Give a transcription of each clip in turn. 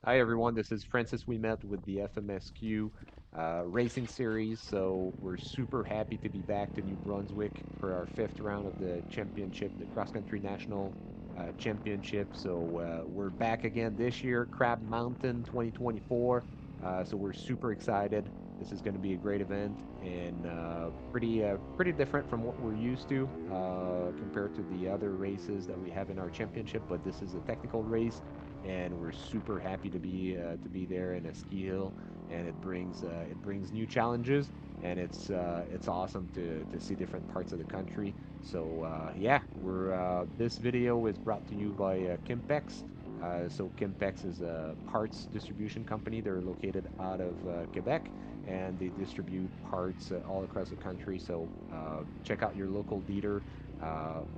Hi everyone, this is Francis. We met with the FMSQ Racing Series, so we're super happy to be back to New Brunswick for our fifth round of the championship, the Cross Country National Championship. So we're back again this year, Crabbe Mountain 2024. So we're super excited. This is going to be a great event and pretty different from what we're used to compared to the other races that we have in our championship. But this is a technical race and we're super happy to be there in a ski hill, and it brings new challenges, and it's awesome to see different parts of the country. So yeah, we're this video is brought to you by KIMPEX. So KIMPEX is a parts distribution company. They're located out of Quebec, and they distribute parts all across the country. So check out your local dealer.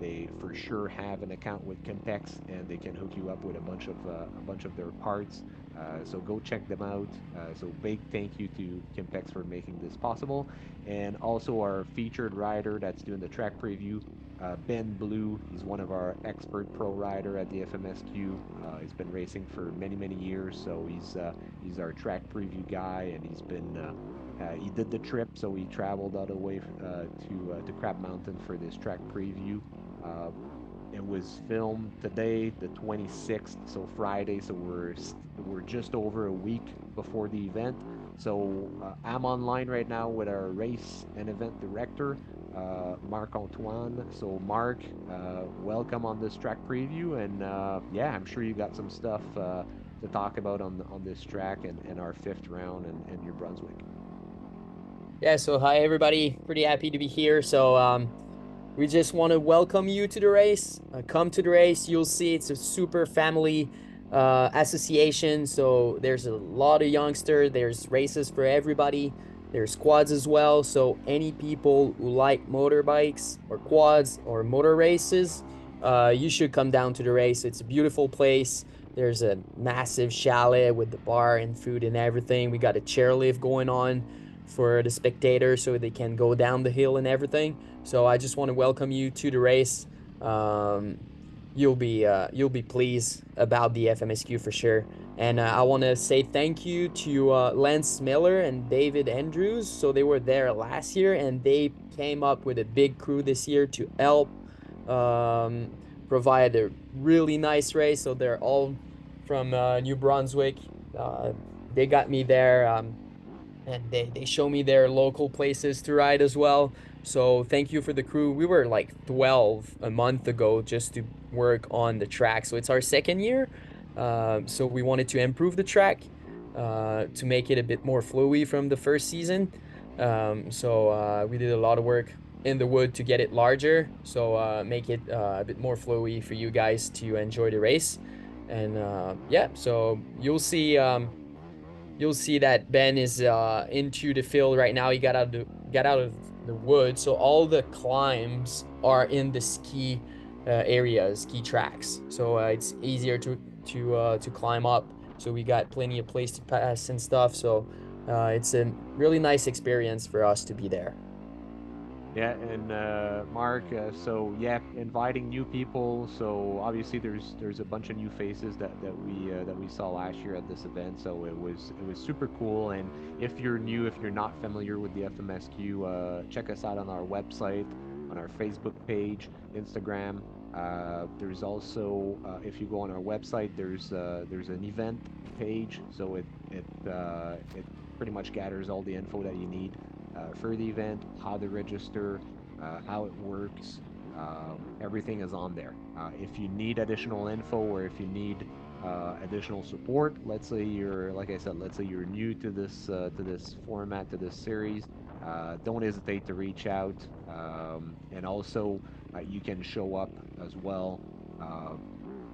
They for sure have an account with KIMPEX, and they can hook you up with a bunch of their parts. So go check them out. So big thank you to KIMPEX for making this possible, and also our featured rider that's doing the track preview. Ben Blue, he's one of our expert pro rider at the FMSQ. He's been racing for many years, so he's our track preview guy, and he did the trip, so he traveled all the way to Crab Mountain for this track preview. Uh, it was filmed today, the 26th, so Friday. So we're just over a week before the event. So I'm online right now with our race and event director, Marc Antoine. So Marc, welcome on this track preview, and yeah, I'm sure you got some stuff to talk about on this track and our fifth round and New Brunswick. Yeah, so hi everybody. Pretty happy to be here. We just want to welcome you to the race. Come to the race. You'll see it's a super family association. So there's a lot of youngsters. There's races for everybody. There's quads as well. So any people who like motorbikes or quads or motor races, you should come down to the race. It's a beautiful place. There's a massive chalet with the bar and food and everything. We got a chairlift going on for the spectators so they can go down the hill and everything. So I just want to welcome you to the race. Um, you'll be pleased about the FMSQ for sure. And I want to say thank you to Lance Miller and David Andrews. So they were there last year and they came up with a big crew this year to help um, provide a really nice race. So they're all from New Brunswick. Uh, they got me there. And they show me their local places to ride as well. So thank you for the crew. We were like 12 a month ago just to work on the track. So it's our second year. So we wanted to improve the track to make it a bit more flowy from the first season. We did a lot of work in the wood to get it larger. So make it a bit more flowy for you guys to enjoy the race. And yeah, so you'll see that Ben is into the field right now. He got out of the wood, so all the climbs are in the ski areas, ski tracks. So it's easier to climb up. So we got plenty of place to pass and stuff. So it's a really nice experience for us to be there. Yeah, and Mark, so yeah, inviting new people. So obviously there's a bunch of new faces that we saw last year at this event. So it was super cool. And if you're new, if you're not familiar with the FMSQ, check us out on our website, on our Facebook page, Instagram. There's also if you go on our website, there's an event page. So it pretty much gathers all the info that you need for the event, how to register, how it works. Everything is on there. If you need additional info or if you need additional support, let's say you're, like I said, let's say you're new to this format, to this series, don't hesitate to reach out. And also, you can show up as well uh,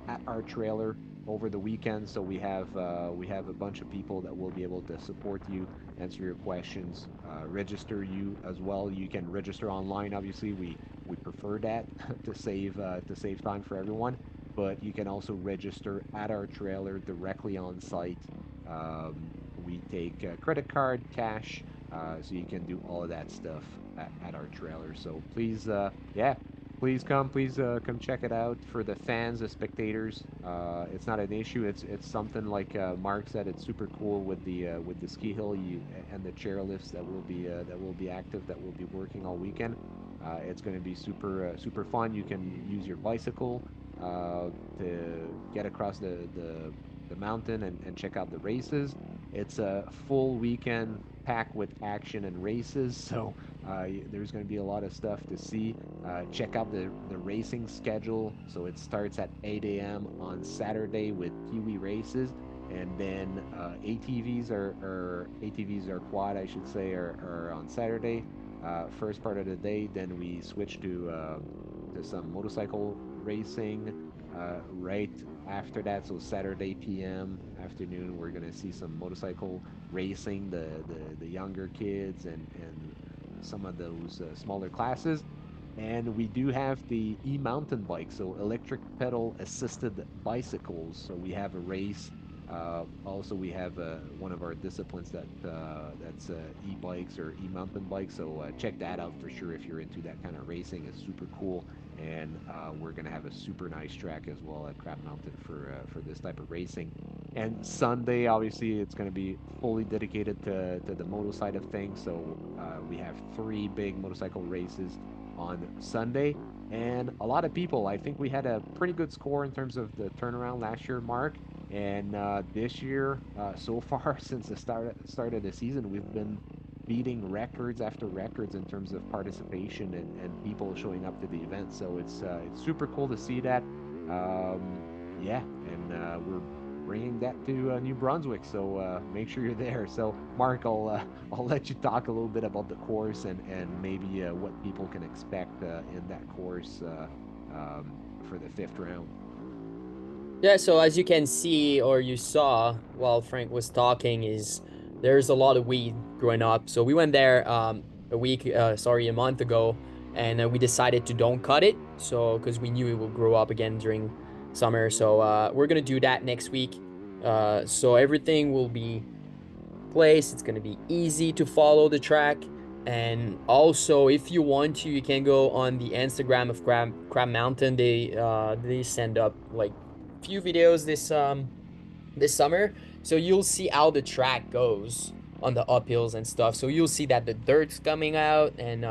at our trailer over the weekend. So we have a bunch of people that will be able to support you, answer your questions, register you as well. You can register online. Obviously, we prefer that to save time for everyone. But you can also register at our trailer directly on site. We take credit card, cash, so you can do all of that stuff at our trailer. So please, yeah, please come check it out. For the fans, the spectators, it's not an issue. It's something like Mark said. It's super cool with the ski hill and the chairlifts that will be active, that will be working all weekend. It's going to be super fun. You can use your bicycle to get across the mountain and check out the races. It's a full weekend packed with action and races, so there's going to be a lot of stuff to see. Check out the racing schedule. So it starts at 8 a.m. on Saturday with Kiwi races, and then ATVs or quad, I should say, are on Saturday. First part of the day, then we switch to some motorcycle racing. Right after that, so Saturday p.m. afternoon, we're gonna see some motorcycle racing, the younger kids and some of those smaller classes. And we do have the e-mountain bike, so electric pedal assisted bicycles. So we have a race. Also, we have one of our disciplines that's e-bikes or e-mountain bikes. So check that out for sure if you're into that kind of racing. It's super cool, and we're gonna have a super nice track as well at Crab Mountain for this type of racing. And Sunday, obviously, it's going to be fully dedicated to the moto side of things. So we have three big motorcycle races on Sunday. And a lot of people, I think we had a pretty good score in terms of the turnaround last year, Mark. And this year, so far, since the start of the season, we've been beating records after records in terms of participation and people showing up to the event. So it's super cool to see that. Yeah, and we're bringing that to New Brunswick. So make sure you're there. So Mark, I'll let you talk a little bit about the course and maybe what people can expect in that course for the fifth round. Yeah, so as you can see or you saw while Frank was talking, is there's a lot of weed growing up. So we went there a month ago, and we decided to don't cut it. So because we knew it will grow up again during summer. So we're gonna do that next week. So everything will be place. It's gonna be easy to follow the track. And also, if you want to, you can go on the Instagram of Crab Mountain. They send up like few videos this summer, so you'll see how the track goes on the uphills and stuff. So you'll see that the dirt's coming out, and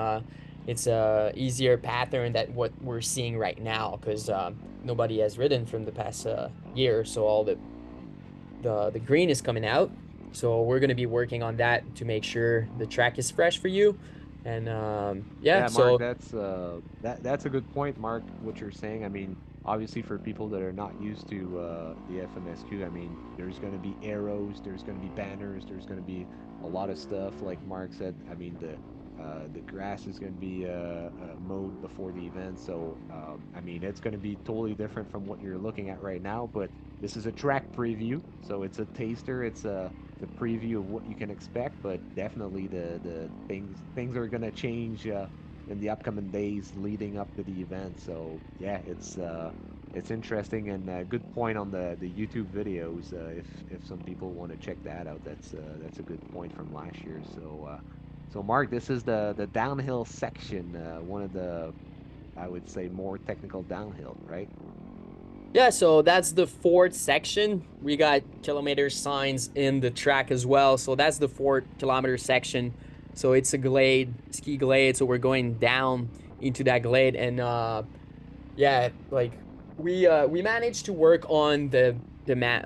it's a easier pattern than what we're seeing right now because nobody has ridden from the past year, so all the green is coming out. So we're gonna be working on that to make sure the track is fresh for you. And yeah, Yeah, Mark, so that's a good point, Mark, what you're saying. I mean, obviously for people that are not used to the FMSQ, I mean, there's going to be arrows, there's going to be banners, there's going to be a lot of stuff like Mark said. I mean, the grass is going to be mowed before the event, so I mean, it's going to be totally different from what you're looking at right now, but this is a track preview, so it's a taster, it's a the preview of what you can expect, but definitely the things are gonna change in the upcoming days leading up to the event. So yeah, it's interesting and good point on the YouTube videos. If some people want to check that out, that's a good point from last year. So so Mark, this is the downhill section, one of the I would say more technical downhill, right? yeah, so that's the fourth section. We got kilometer signs in the track as well. So that's the 4 kilometer section. So it's a glade, ski glade. So we're going down into that glade, and yeah, like we managed to work on the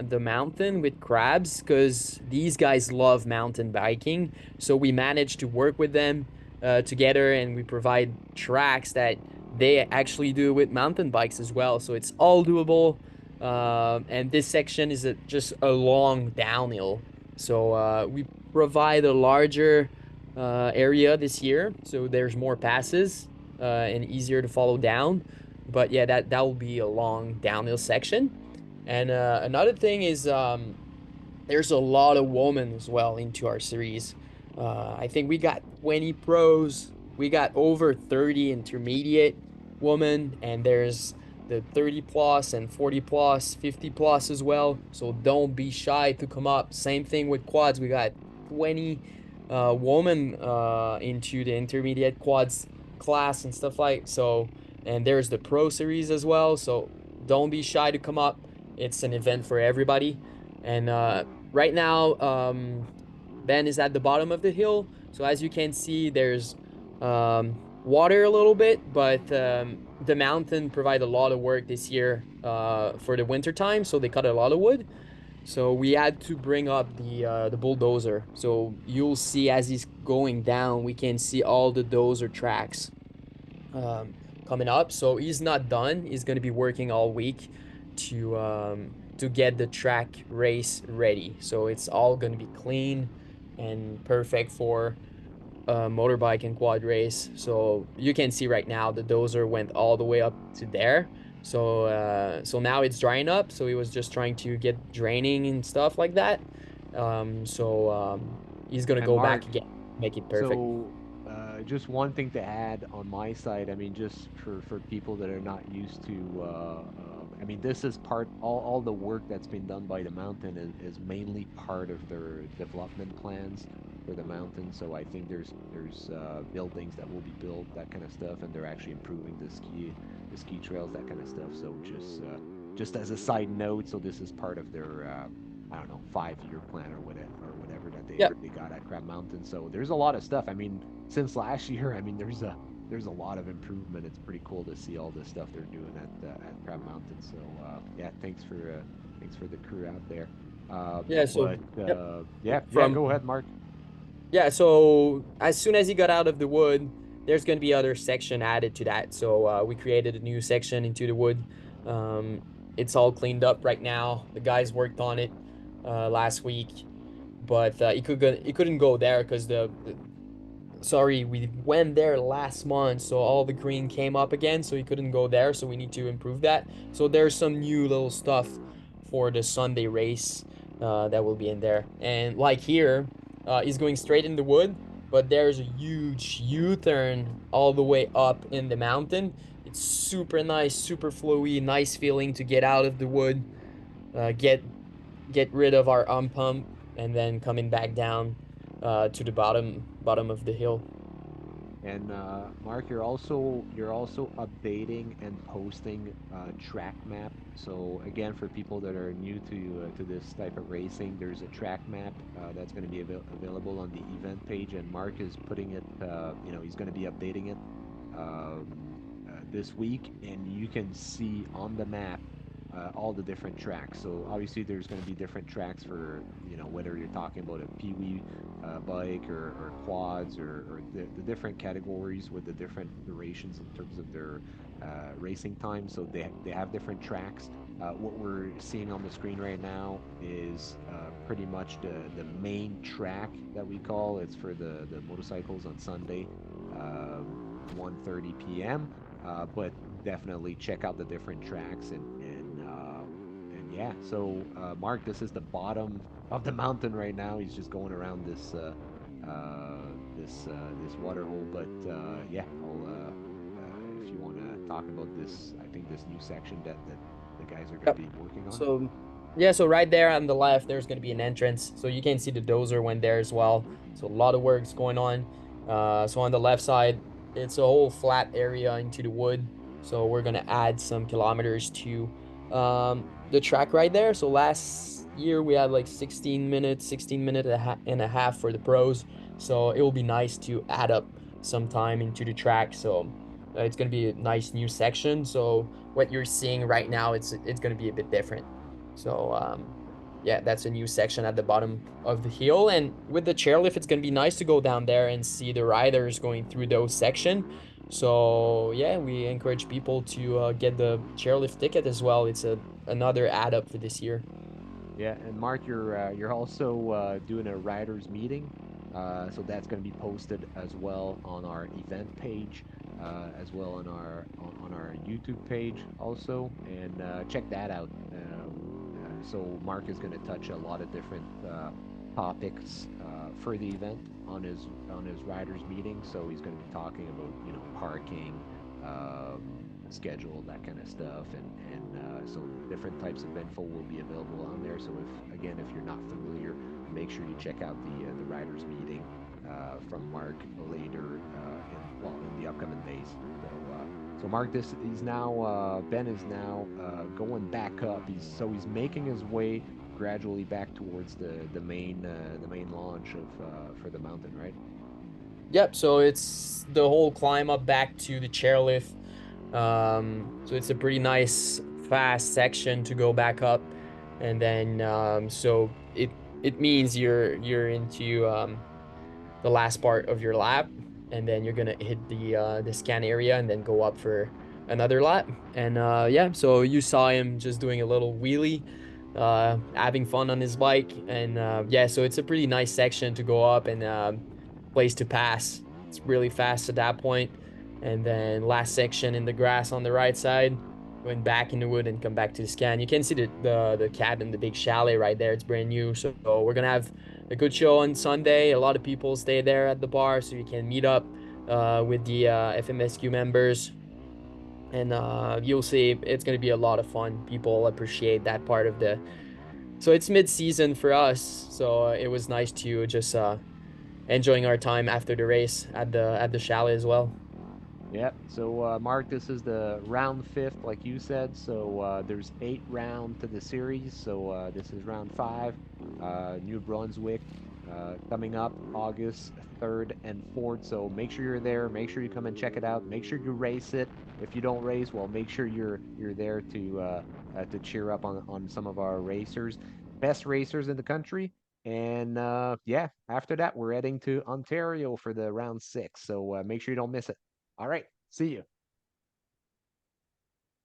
mountain with crabs because these guys love mountain biking. So we managed to work with them together, and we provide tracks that they actually do with mountain bikes as well. So it's all doable. And this section is just a long downhill. So we provide a larger area this year, so there's more passes and easier to follow down. But yeah, that will be a long downhill section. And another thing is there's a lot of women as well into our series. I think we got 20 pros, we got over 30 intermediate women, and there's the 30 plus and 40 plus, 50 plus as well. So don't be shy to come up. Same thing with quads. We got 20 women into the intermediate quads class and stuff like so. and there's the Pro Series as well. So don't be shy to come up. It's an event for everybody. And right now, Ben is at the bottom of the hill. So as you can see, there's water a little bit, but the mountain provide a lot of work this year for the winter time. So they cut a lot of wood. So we had to bring up the bulldozer. So you'll see as he's going down, we can see all the dozer tracks um, coming up. So he's not done. He's going to be working all week to get the track race ready. So it's all going to be clean and perfect for motorbike and quad race. So you can see right now the dozer went all the way up to there. So now it's drying up. So he was just trying to get draining and stuff like that. He's gonna And go Mark, back again, make it perfect. so, just one thing to add on my side. I mean, just for people that are not used to, I mean, this is part all the work that's been done by the mountain is mainly part of their development plans for the mountain. So I think there's buildings that will be built, that kind of stuff, and they're actually improving the ski trails, that kind of stuff. So just as a side note, so this is part of their I don't know, 5-year plan or whatever that Yeah, they got at Crab Mountain. So there's a lot of stuff. I mean, since last year, I mean, there's a lot of improvement. It's pretty cool to see all the stuff they're doing at Crab Mountain. So yeah, thanks for the crew out there. yeah. So But yep. yeah, From go ahead, Mark. Yeah, so as soon as he got out of the wood, there's going to be other section added to that. So we created a new section into the wood. Um, it's all cleaned up right now. The guys worked on it last week, but he couldn't go there because sorry, we went there last month, so all the green came up again, so he couldn't go there. So we need to improve that. So there's some new little stuff for the Sunday race that will be in there. And like here, he's going straight in the wood, but there's a huge U-turn all the way up in the mountain. It's super nice, super flowy, nice feeling to get out of the wood, uh, get get rid of our pump, and then coming back down to the bottom of the hill. And Mark, you're also updating and posting track map. So again, for people that are new to this type of racing, there's a track map that's going to be available on the event page, and Mark is putting it. He's going to be updating it this week, and you can see on the map all the different tracks. So obviously, there's going to be different tracks for whether you're talking about a Pee-wee bike or quads or the different categories with the different durations in terms of their racing time. So they have different tracks. What we're seeing on the screen right now is pretty much the main track that we call. It's for the motorcycles on Sunday, 1:30 p.m. But definitely check out the different tracks and yeah. So Mark, this is the bottom of the mountain right now. He's just going around this water hole. But yeah, if you want to talk about this, I think this new section that the guys are going to Yep. be working on. So yeah, so right there on the left, there's gonna be an entrance. So you can see the dozer went there as well. So a lot of work's going on. So on the left side, it's a whole flat area into the wood. So we're gonna add some kilometers to the track right there. So last year we had like 16 minutes and a half for the pros. So it will be nice to add up some time into the track. So it's gonna be a nice new section. So what you're seeing right now, it's gonna be a bit different. So yeah, that's a new section at the bottom of the hill. And with the chairlift, it's gonna be nice to go down there and see the riders going through those section. So yeah, we encourage people to get the chairlift ticket as well. It's another add up for this year. Yeah, and Mark, you're also doing a writers meeting, so that's going to be posted as well on our event page, as well on our YouTube page also, and check that out. So Mark is going to touch a lot of different topics for the event on his writers meeting. So he's going to be talking about parking, schedule, that kind of stuff, and so different types of info will be available on there. So if you're not familiar, make sure you check out the writers meeting from Mark later in the upcoming days. So So Mark, this he's now Ben is now going back up. He's making his way gradually back towards the main launch of for the mountain, right? Yep, so it's the whole climb up back to the chairlift. So it's a pretty nice fast section to go back up, and then so it means you're into the last part of your lap, and then you're gonna hit the scan area and then go up for another lap. And yeah, so you saw him just doing a little wheelie, having fun on his bike, and yeah, so it's a pretty nice section to go up and place to pass. It's really fast at that point. And then last section in the grass on the right side, going back in the wood and come back to the scan. You can see the cabin, the big chalet right there. It's brand new, so we're gonna have a good show on Sunday. A lot of people stay there at the bar, so you can meet up with the FMSQ members, and you'll see it's going to be a lot of fun. People appreciate that part of the. So it's mid-season for us, so it was nice to just enjoying our time after the race at the chalet as well. Yep. So, Mark, this is the round fifth, like you said. So, there's 8 rounds to the series. So, this is round five. New Brunswick, coming up August 3rd and 4th. So, make sure you're there. Make sure you come and check it out. Make sure you race it. If you don't race, well, make sure you're there to cheer up on some of our racers, best racers in the country. And yeah, after that, we're heading to Ontario for the round 6. So, make sure you don't miss it. All right. See you.